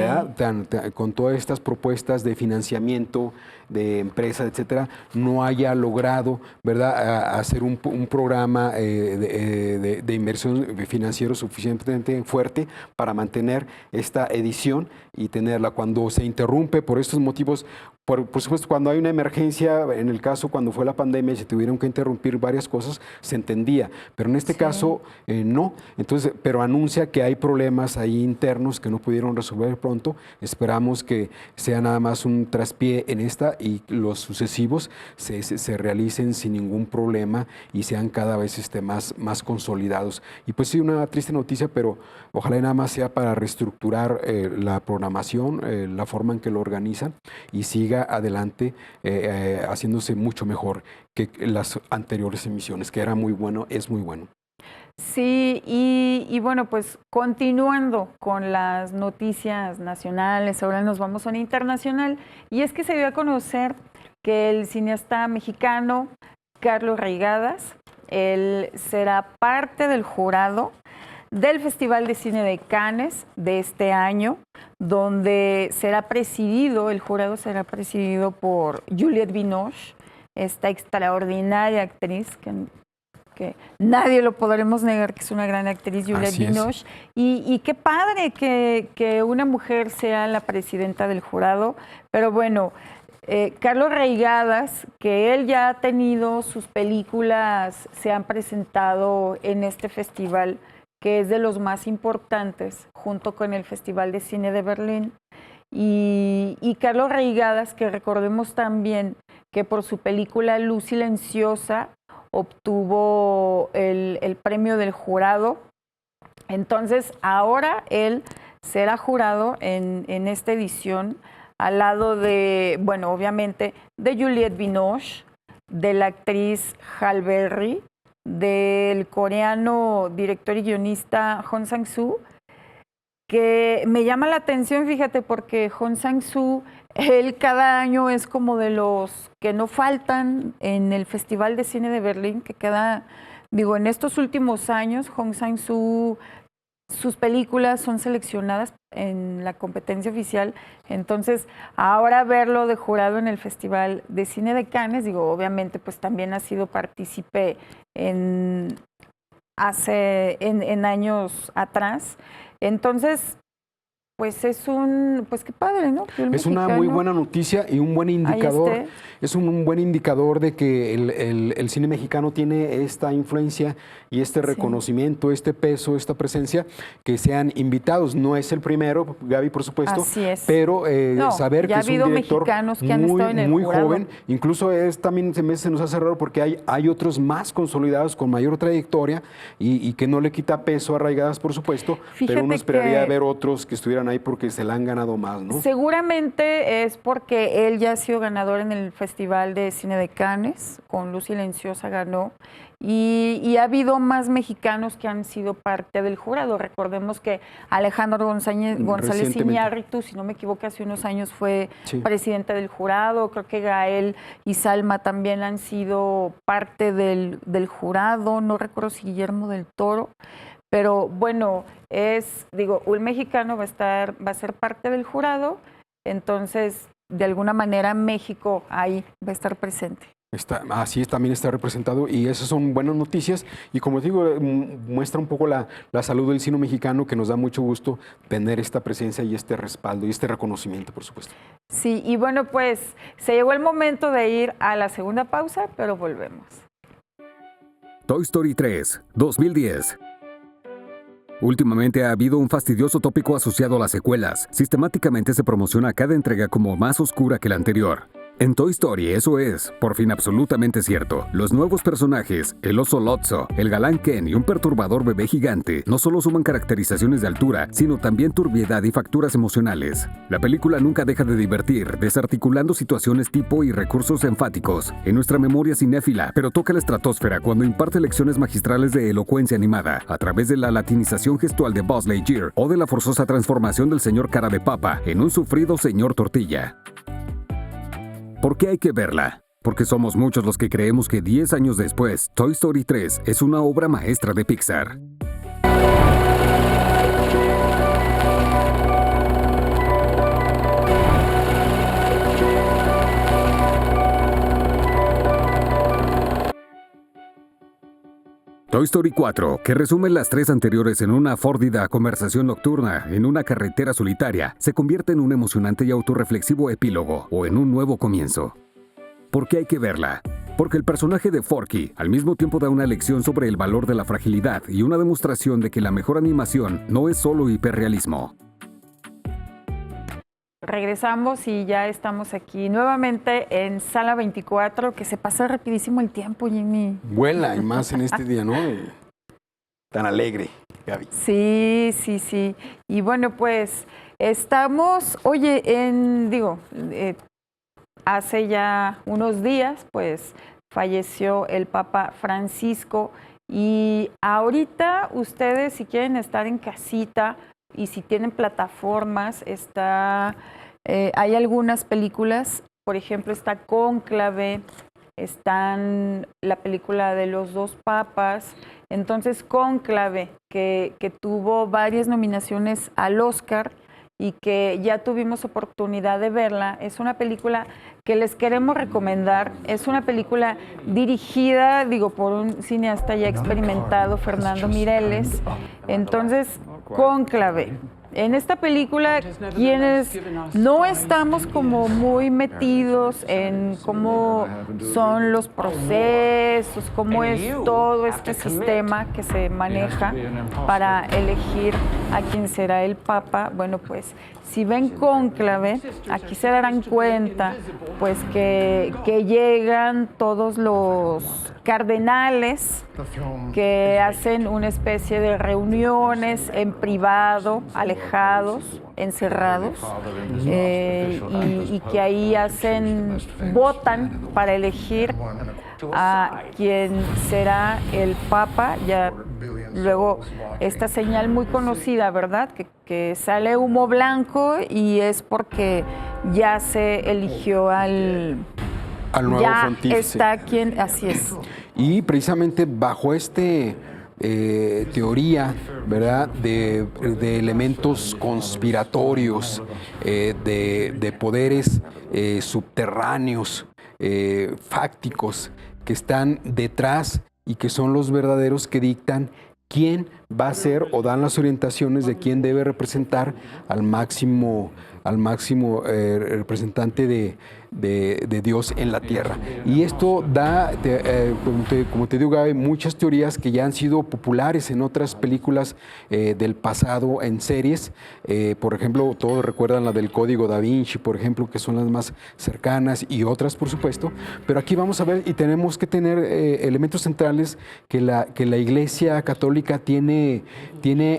con todas estas propuestas de financiamiento de empresas, etcétera, no haya logrado, ¿verdad?, hacer un programa de inversión financiero suficientemente fuerte para mantener esta edición y tenerla. Cuando se interrumpe por estos motivos, por supuesto, cuando hay una emergencia, en el caso cuando fue la pandemia y se tuvieron que interrumpir varias cosas, se entendía, pero en este caso no. Entonces, pero anuncia que hay problemas ahí internos que no pudieron resolver pronto. Esperamos que sea nada más un traspié en esta y los sucesivos se realicen sin ningún problema y sean cada vez más consolidados. Y pues sí, una triste noticia, pero ojalá nada más sea para reestructurar la programación, la forma en que lo organizan y siga adelante haciéndose mucho mejor que las anteriores emisiones, que era muy bueno, es muy bueno. Sí, y bueno, pues continuando con las noticias nacionales, ahora nos vamos a una internacional, y es que se dio a conocer que el cineasta mexicano Carlos Reigadas, él será parte del jurado del Festival de Cine de Cannes de este año, donde el jurado será presidido por Juliette Binoche, esta extraordinaria actriz que nadie lo podremos negar que es una gran actriz, Juliette Binoche. Y qué padre que una mujer sea la presidenta del jurado, pero bueno, Carlos Reigadas, que él ya ha tenido sus películas, se han presentado en este festival, que es de los más importantes, junto con el Festival de Cine de Berlín. Y Carlos Reigadas, que recordemos también que por su película Luz Silenciosa obtuvo el premio del jurado. Entonces, ahora él será jurado en esta edición, al lado de, bueno, obviamente, de Juliette Binoche, de la actriz Halle Berry, del coreano director y guionista Hong Sang-soo, que me llama la atención, fíjate, porque Hong Sang-soo, él cada año es como de los que no faltan en el Festival de Cine de Berlín, que en estos últimos años, Hong Sang-soo, sus películas son seleccionadas en la competencia oficial. Entonces, ahora verlo de jurado en el Festival de Cine de Cannes, obviamente, pues también ha sido partícipe en años atrás. Entonces, pues pues qué padre, ¿no? Es una muy buena noticia y un buen indicador. Es un buen indicador de que el cine mexicano tiene esta influencia y este reconocimiento, este peso, esta presencia, que sean invitados. No es el primero, Gaby, por supuesto. Así es. Pero saber que es un director mexicanos que han estado en el muy jurado. joven. Incluso también se nos hace raro porque hay otros más consolidados con mayor trayectoria y que no le quita peso a Reigadas, por supuesto. Fíjate, pero uno esperaría ver otros que estuvieran ahí porque se la han ganado más, ¿no? Seguramente es porque él ya ha sido ganador en el Festival de Cine de Cannes, con Luz Silenciosa ganó, y ha habido más mexicanos que han sido parte del jurado. Recordemos que Alejandro González Iñárritu, si no me equivoco, hace unos años fue presidente del jurado. Creo que Gael y Salma también han sido parte del jurado. No recuerdo si Guillermo del Toro. Pero bueno, un mexicano va a ser parte del jurado, entonces de alguna manera México ahí va a estar presente. Así es, también está representado y esas son buenas noticias y como digo, muestra un poco la salud del cine mexicano, que nos da mucho gusto tener esta presencia y este respaldo y este reconocimiento, por supuesto. Sí, y bueno, pues se llegó el momento de ir a la segunda pausa, pero volvemos. Toy Story 3, 2010. Últimamente ha habido un fastidioso tópico asociado a las secuelas. Sistemáticamente se promociona cada entrega como más oscura que la anterior. En Toy Story eso es, por fin, absolutamente cierto. Los nuevos personajes, el oso Lotso, el galán Ken y un perturbador bebé gigante, no solo suman caracterizaciones de altura, sino también turbiedad y facturas emocionales. La película nunca deja de divertir, desarticulando situaciones tipo y recursos enfáticos en nuestra memoria cinéfila, pero toca la estratosfera cuando imparte lecciones magistrales de elocuencia animada, a través de la latinización gestual de Buzz Lightyear o de la forzosa transformación del señor cara de papa en un sufrido señor tortilla. ¿Por qué hay que verla? Porque somos muchos los que creemos que 10 años después, Toy Story 3 es una obra maestra de Pixar. Toy Story 4, que resume las tres anteriores en una fórdida conversación nocturna en una carretera solitaria, se convierte en un emocionante y autorreflexivo epílogo o en un nuevo comienzo. ¿Por qué hay que verla? Porque el personaje de Forky al mismo tiempo da una lección sobre el valor de la fragilidad y una demostración de que la mejor animación no es solo hiperrealismo. Regresamos y ya estamos aquí nuevamente en Sala 24, que se pasa rapidísimo el tiempo, Jimmy. Vuela, y más en este día, ¿no? Tan alegre, Gaby. Sí. Y bueno, pues estamos, hace ya unos días, pues falleció el Papa Francisco y ahorita ustedes, si quieren estar en casita, y si tienen plataformas, hay algunas películas, por ejemplo, está Cónclave, están la película de los dos papas. Entonces, Cónclave, que tuvo varias nominaciones al Oscar y que ya tuvimos oportunidad de verla, es una película que les queremos recomendar. Es una película dirigida, por un cineasta ya experimentado, Fernando Mireles. Entonces, Cónclave, en esta película, quienes no estamos como muy metidos en cómo son los procesos, cómo es todo este sistema que se maneja para elegir a quién será el Papa, bueno, pues si ven Cónclave, aquí se darán cuenta pues que llegan todos los cardenales que hacen una especie de reuniones en privado, alejados, encerrados, y que ahí votan para elegir a quien será el Papa. Ya luego esta señal muy conocida, ¿verdad? Que sale humo blanco y es porque ya se eligió al nuevo ya pontífice. Está quien, así es. Y precisamente bajo teoría, ¿verdad?, de elementos conspiratorios, de poderes subterráneos, fácticos, que están detrás y que son los verdaderos que dictan quién va a ser o dan las orientaciones de quién debe representar al máximo representante de Dios en la tierra. Y esto da, como te digo, Gaby, muchas teorías que ya han sido populares en otras películas del pasado, en series. Por ejemplo, todos recuerdan la del Código Da Vinci, por ejemplo, que son las más cercanas, y otras, por supuesto. Pero aquí vamos a ver, y tenemos que tener elementos centrales, que la Iglesia Católica tiene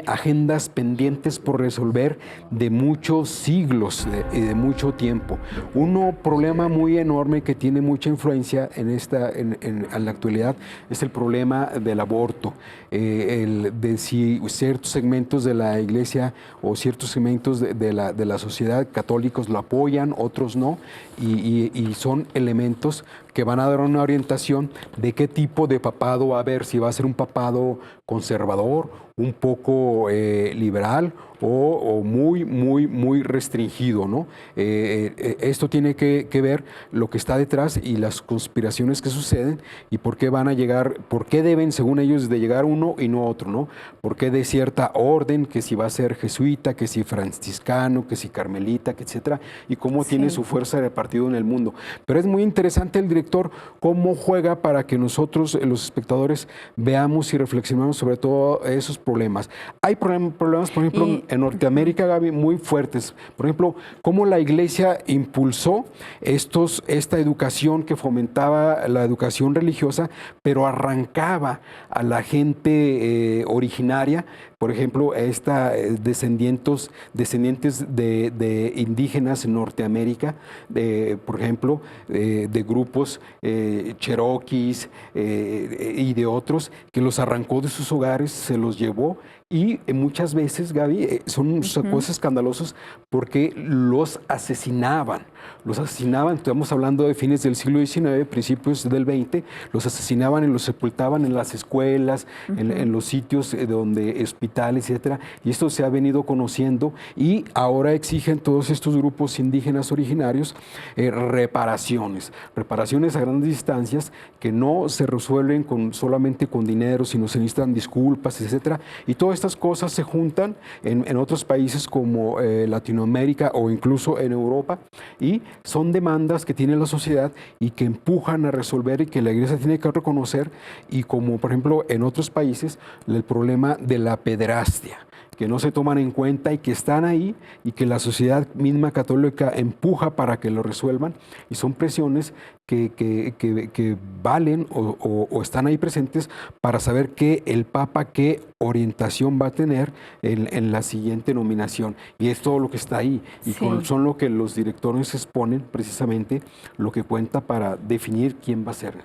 agendas pendientes por resolver de muchos siglos y de mucho tiempo. Un problema muy enorme que tiene mucha influencia en la actualidad es el problema del aborto, de si ciertos segmentos de la Iglesia o ciertos segmentos de la sociedad católicos lo apoyan, otros no, y son elementos que van a dar una orientación de qué tipo de papado va a haber, si va a ser un papado conservador, un poco liberal o muy restringido, ¿no? Esto tiene que ver lo que está detrás y las conspiraciones que suceden y por qué van a llegar, por qué deben, según ellos, de llegar uno y no otro, ¿no? Por qué de cierta orden, que si va a ser jesuita, que si franciscano, que si carmelita, que etcétera, y cómo tiene su fuerza repartida en el mundo. Pero es muy interesante el director cómo juega para que nosotros, los espectadores, veamos y reflexionemos sobre todos esos problemas. Hay problemas, por ejemplo, en Norteamérica, Gaby, muy fuertes. Por ejemplo, cómo la Iglesia impulsó esta educación que fomentaba la educación religiosa, pero arrancaba a la gente originaria. Por ejemplo, descendientes de indígenas en Norteamérica, por ejemplo, de grupos cherokees y de otros, que los arrancó de sus hogares, se los llevó, y muchas veces, Gaby, son cosas escandalosas porque los asesinaban. Estamos hablando de fines del siglo XIX, principios del XX, los asesinaban y los sepultaban en las escuelas, en los sitios donde hospitales, etcétera, y esto se ha venido conociendo, y ahora exigen todos estos grupos indígenas originarios reparaciones a grandes distancias que no se resuelven solamente con dinero, sino se necesitan disculpas, etcétera, y todas estas cosas se juntan en otros países como Latinoamérica o incluso en Europa, y son demandas que tiene la sociedad y que empujan a resolver y que la Iglesia tiene que reconocer, y como por ejemplo en otros países el problema de la pederastia, que no se toman en cuenta y que están ahí y que la sociedad misma católica empuja para que lo resuelvan, y son presiones que valen o están ahí presentes para saber que el Papa qué orientación va a tener en la siguiente nominación, y es todo lo que está ahí, y son lo que los directores exponen, precisamente lo que cuenta para definir quién va a ser.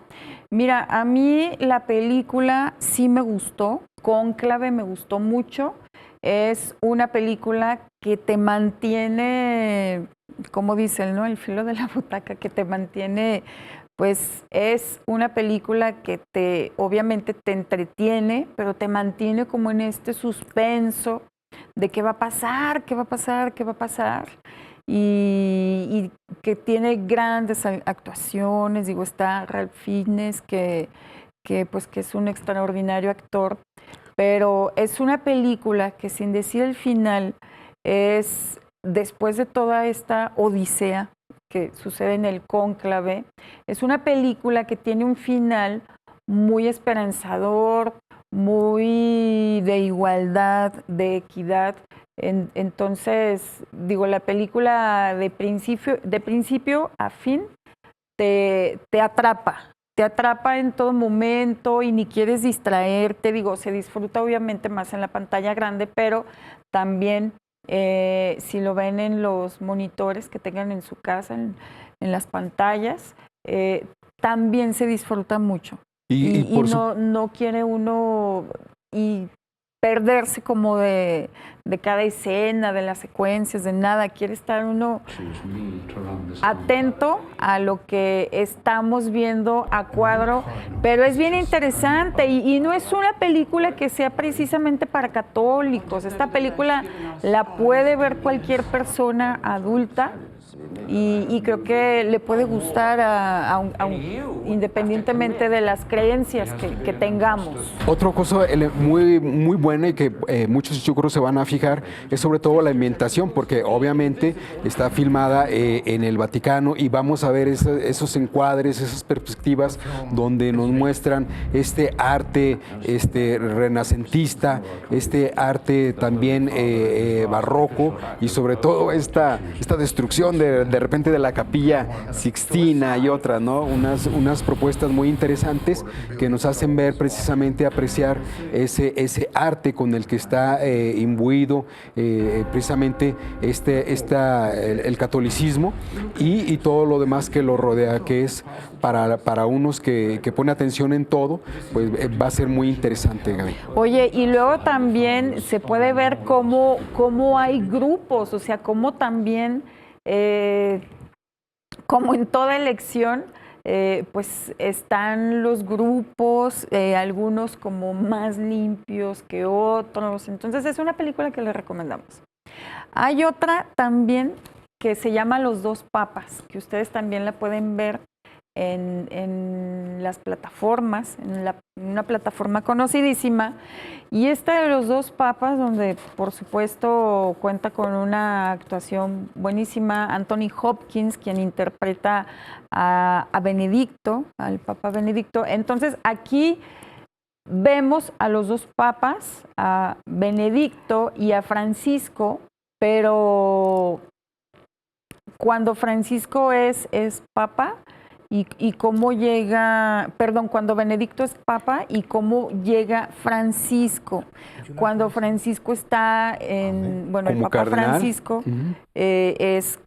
Mira, a mí la película sí me gustó, Cónclave me gustó mucho. Es una película que te mantiene, como dicen, ¿no?, el filo de la butaca, que te mantiene, pues es una película que obviamente te entretiene, pero te mantiene como en este suspenso de qué va a pasar, qué va a pasar, qué va a pasar. Y que tiene grandes actuaciones. Digo, está Ralph Fiennes, que es un extraordinario actor. Pero es una película que, sin decir el final, es después de toda esta odisea que sucede en el cónclave, es una película que tiene un final muy esperanzador, muy de igualdad, de equidad. Entonces, digo, la película de principio a fin te atrapa en todo momento y ni quieres distraerte. Digo, se disfruta obviamente más en la pantalla grande, pero también si lo ven en los monitores que tengan en su casa, en las pantallas, también se disfruta mucho. Y no quiere uno perderse como de cada escena, de las secuencias, de nada. Quiere estar uno atento a lo que estamos viendo a cuadro, pero es bien interesante y no es una película que sea precisamente para católicos. Esta película la puede ver cualquier persona adulta y creo que le puede gustar independientemente de las creencias que tengamos. Otra cosa muy buena y que muchos yo creo se van a fijar es sobre todo la ambientación, porque obviamente está filmada en el Vaticano y vamos a ver esos encuadres, esas perspectivas donde nos muestran este arte renacentista, este arte también barroco y sobre todo esta destrucción de repente de la Capilla Sixtina y otras, ¿no? Unas propuestas muy interesantes que nos hacen ver precisamente, apreciar ese arte con el que está imbuido precisamente el catolicismo y todo lo demás que lo rodea, que es para unos que pone atención en todo, pues va a ser muy interesante, Gaby. Oye, y luego también se puede ver cómo hay grupos, o sea, cómo también, como en toda elección, pues están los grupos, algunos como más limpios que otros. Entonces es una película que les recomendamos. Hay otra también que se llama Los dos papas, que ustedes también la pueden ver en las plataformas, en una plataforma conocidísima. Y esta de Los dos papas, donde por supuesto cuenta con una actuación buenísima, Anthony Hopkins, quien interpreta a Benedicto, al Papa Benedicto. Entonces aquí vemos a los dos papas, a Benedicto y a Francisco, pero cuando Francisco es papa, y cómo llega, perdón, cuando Benedicto es papa y cómo llega Francisco. Cuando Francisco está el Papa cardenal. Francisco es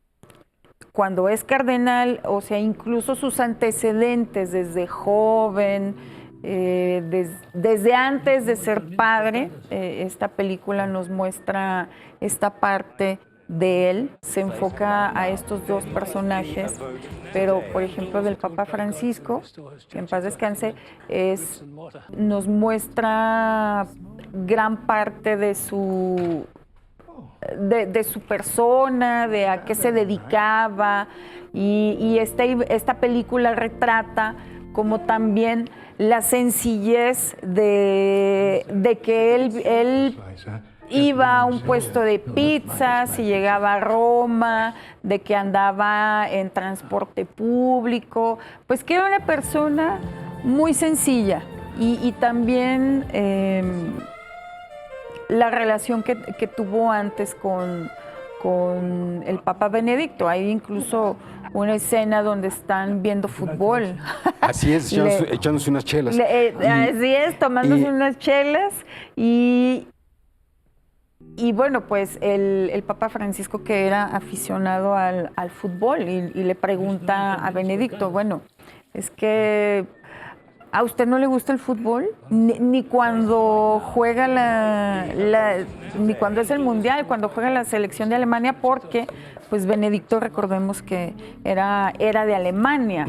cuando es cardenal, o sea, incluso sus antecedentes desde joven, desde antes de ser padre, esta película nos muestra esta parte de él, se enfoca a estos dos personajes, pero por ejemplo del Papa Francisco, que en paz descanse, nos muestra gran parte de su persona, de a qué se dedicaba, y esta película retrata como también la sencillez de que él iba a un puesto de pizzas y llegaba a Roma, de que andaba en transporte público, pues que era una persona muy sencilla. Y también la relación que tuvo antes con el Papa Benedicto. Hay incluso una escena donde están viendo fútbol. Así es, echándose unas chelas. Así es, tomándose unas chelas y bueno, pues el Papa Francisco, que era aficionado al fútbol, y le pregunta a Benedicto, bueno, es que ¿a usted no le gusta el fútbol? Ni cuando juega ni cuando es el Mundial, cuando juega la selección de Alemania, porque pues Benedicto, recordemos que era de Alemania,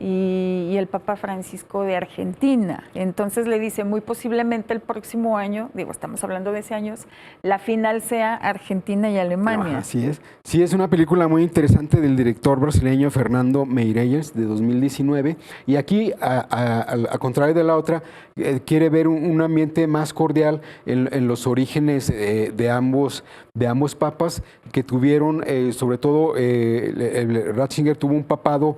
y el Papa Francisco de Argentina. Entonces le dice, muy posiblemente el próximo año, estamos hablando de ese años, la final sea Argentina y Alemania. Así es. Sí, es una película muy interesante del director brasileño Fernando Meirelles, de 2019. Y aquí, a al contrario de la otra, quiere ver un ambiente más cordial en los orígenes de ambos papas que tuvieron, sobre todo Ratzinger tuvo un papado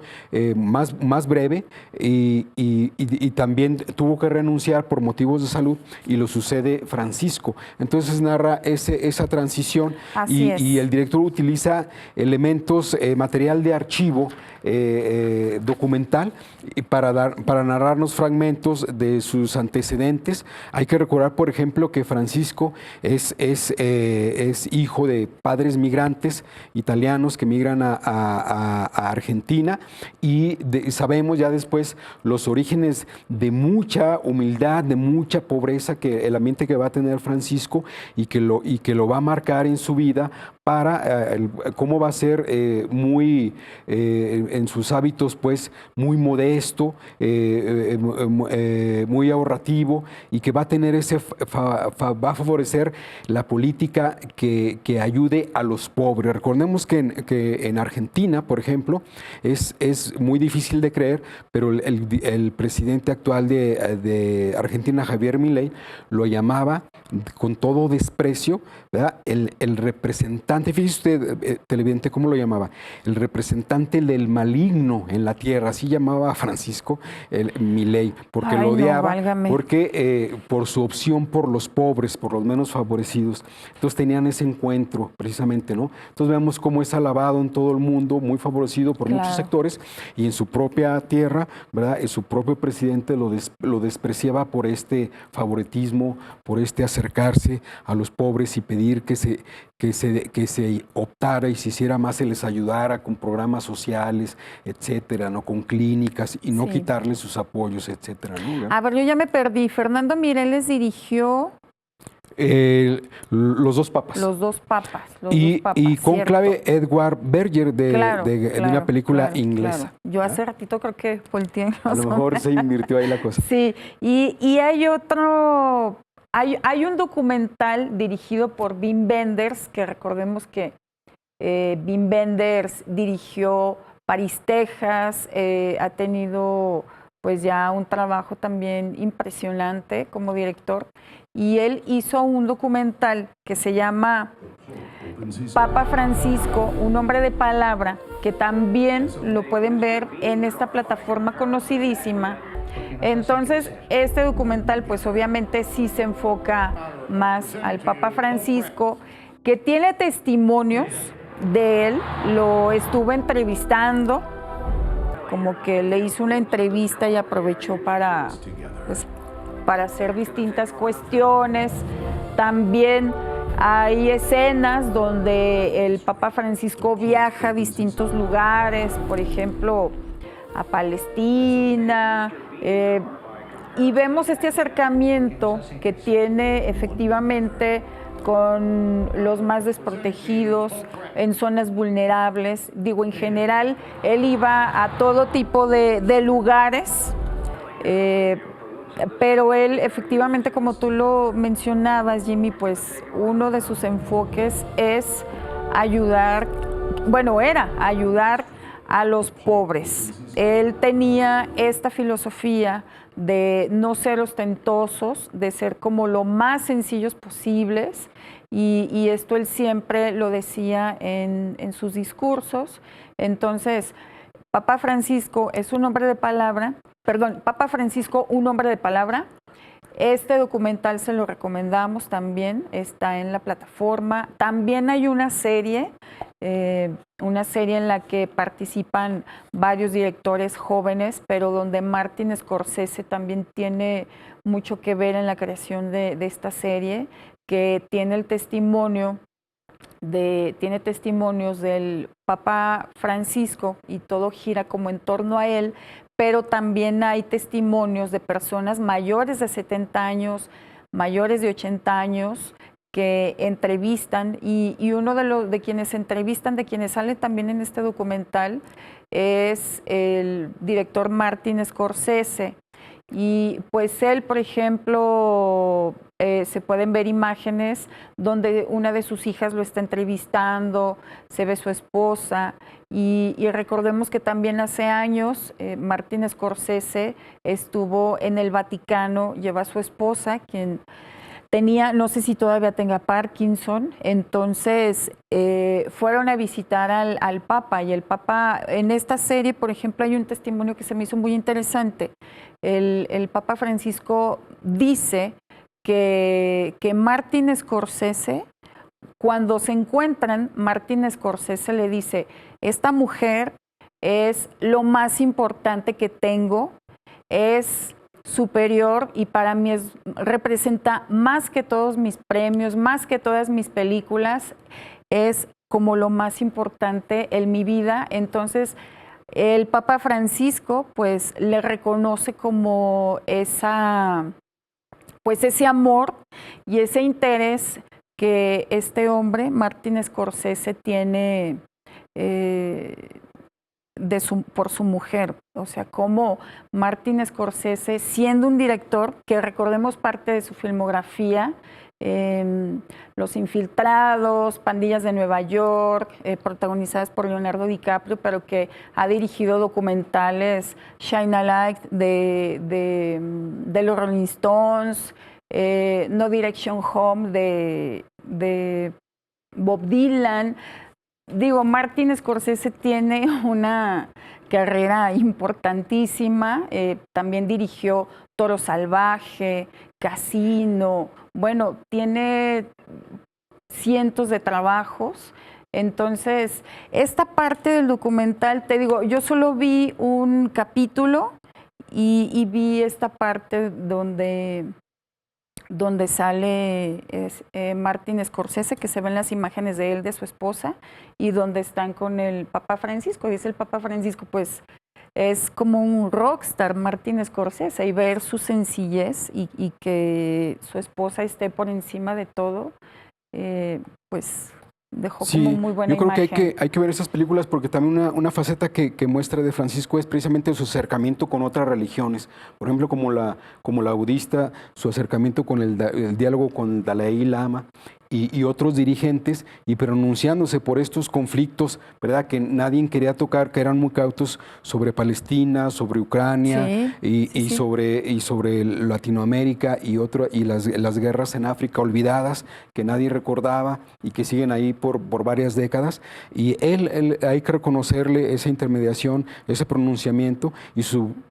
más breve y también tuvo que renunciar por motivos de salud y lo sucede Francisco. Entonces narra esa transición y el director utiliza elementos, material de archivo documental para narrarnos fragmentos de sus antecedentes. Hay que recordar, por ejemplo, que Francisco es hijo de padres migrantes italianos que migran a Argentina y sabemos ya después los orígenes de mucha humildad, de mucha pobreza, que el ambiente que va a tener Francisco y que lo va a marcar en su vida para cómo va a ser en sus hábitos, pues muy modesto, muy ahorrativo, y que va a tener va a favorecer la política que ayude a los pobres. Recordemos que en Argentina, por ejemplo, es muy difícil de creer, pero el presidente actual de Argentina, Javier Milei, lo llamaba con todo desprecio, ¿verdad? El representante, fíjese usted, televidente, ¿cómo lo llamaba? El representante del maligno en la tierra, así llamaba a Francisco Milei, porque lo odiaba, porque por su opción por los pobres, por los menos favorecidos. Entonces tenían ese encuentro, precisamente, ¿no? Entonces vemos cómo es alabado en todo el mundo, muy favorecido por muchos sectores, y en su propia tierra, ¿verdad? Su propio presidente lo despreciaba por este favoritismo, por este acercarse a los pobres y pedir que se optara y se hiciera más, se les ayudara con programas sociales, etcétera, ¿no? Con clínicas y no quitarles sus apoyos, etcétera, ¿no? A ver, yo ya me perdí. Fernando Mireles dirigió... los dos papas. Los dos papas. Y Cónclave Edward Berger de una película inglesa. Claro. Yo hace ratito creo que volteé. A lo mejor se invirtió ahí la cosa. Sí, y hay otro... Hay un documental dirigido por Wim Wenders, que recordemos que Wim Wenders dirigió París, Texas, ha tenido pues ya un trabajo también impresionante como director, y él hizo un documental que se llama Papa Francisco, un hombre de palabra, que también lo pueden ver en esta plataforma conocidísima. Entonces, este documental pues obviamente sí se enfoca más al Papa Francisco, que tiene testimonios de él, lo estuvo entrevistando, como que le hizo una entrevista y aprovechó para hacer distintas cuestiones. También hay escenas donde el Papa Francisco viaja a distintos lugares, por ejemplo, a Palestina, y vemos este acercamiento que tiene efectivamente con los más desprotegidos, en zonas vulnerables. Digo, en general, él iba a todo tipo de lugares, pero él efectivamente, como tú lo mencionabas, Jimmy, pues uno de sus enfoques es ayudar, era ayudar a los pobres. Él tenía esta filosofía de no ser ostentosos, de ser como lo más sencillos posibles, y esto él siempre lo decía en sus discursos. Entonces, Papa Francisco es un hombre de palabra, Papa Francisco, un hombre de palabra. Este documental se lo recomendamos también, está en la plataforma. También hay una serie en la que participan varios directores jóvenes, pero donde Martin Scorsese también tiene mucho que ver en la creación de esta serie, que tiene el testimonio tiene testimonios del Papa Francisco y todo gira como en torno a él, pero también hay testimonios de personas mayores de 70 años, mayores de 80 años, que entrevistan, y uno de quienes entrevistan, de quienes sale también en este documental, es el director Martin Scorsese. Y pues él, por ejemplo, se pueden ver imágenes donde una de sus hijas lo está entrevistando, se ve su esposa, y recordemos que también hace años Martin Scorsese estuvo en el Vaticano, lleva a su esposa, quien tenía, no sé si todavía tenga Parkinson, entonces fueron a visitar al Papa, y el Papa, en esta serie, por ejemplo, hay un testimonio que se me hizo muy interesante. El Papa Francisco dice que Martin Scorsese, cuando se encuentran, Martin Scorsese le dice, esta mujer es lo más importante que tengo, es superior y para mí representa más que todos mis premios, más que todas mis películas, es como lo más importante en mi vida. Entonces, el Papa Francisco pues le reconoce como pues ese amor y ese interés que este hombre, Martin Scorsese, tiene por su mujer. O sea, como Martin Scorsese, siendo un director, que recordemos parte de su filmografía, Los Infiltrados, Pandillas de Nueva York, protagonizadas por Leonardo DiCaprio, pero que ha dirigido documentales, Shine a Light de los Rolling Stones, No Direction Home de Bob Dylan. Digo, Martin Scorsese tiene una carrera importantísima, también dirigió Toro Salvaje, Casino, bueno, tiene cientos de trabajos. Entonces, esta parte del documental, te digo, yo solo vi un capítulo y vi esta parte donde sale Martin Scorsese, que se ven las imágenes de él, de su esposa, y donde están con el Papa Francisco. Dice el Papa Francisco, pues es como un rockstar Martin Scorsese, y ver su sencillez y que su esposa esté por encima de todo, pues dejó como muy buena imagen. Yo creo que hay que ver esas películas porque también una faceta que muestra de Francisco es precisamente su acercamiento con otras religiones. Por ejemplo, como la budista, su acercamiento con el diálogo con el Dalai Lama y otros dirigentes, y pronunciándose por estos conflictos, ¿verdad?, que nadie quería tocar, que eran muy cautos, sobre Palestina, sobre Ucrania, sí, sobre Latinoamérica y las guerras en África olvidadas, que nadie recordaba y que siguen ahí por varias décadas. Y él hay que reconocerle esa intermediación, ese pronunciamiento y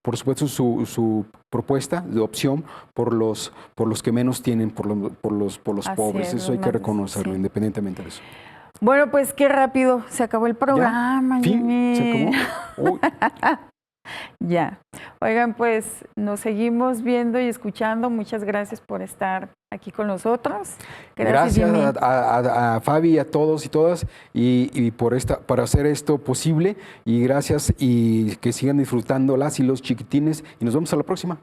por supuesto su propuesta de opción por los que menos tienen, por los pobres. Eso hay que reconocerlo, sí, independientemente de eso. Bueno, pues qué rápido se acabó el programa. ¿Fin? ¿Se acabó? Ya. Oigan, pues nos seguimos viendo y escuchando. Muchas gracias por estar aquí con nosotros. Gracias a Fabi, a todos y todas, y por hacer esto posible. Y gracias, y que sigan disfrutando las y los chiquitines. Y nos vemos a la próxima.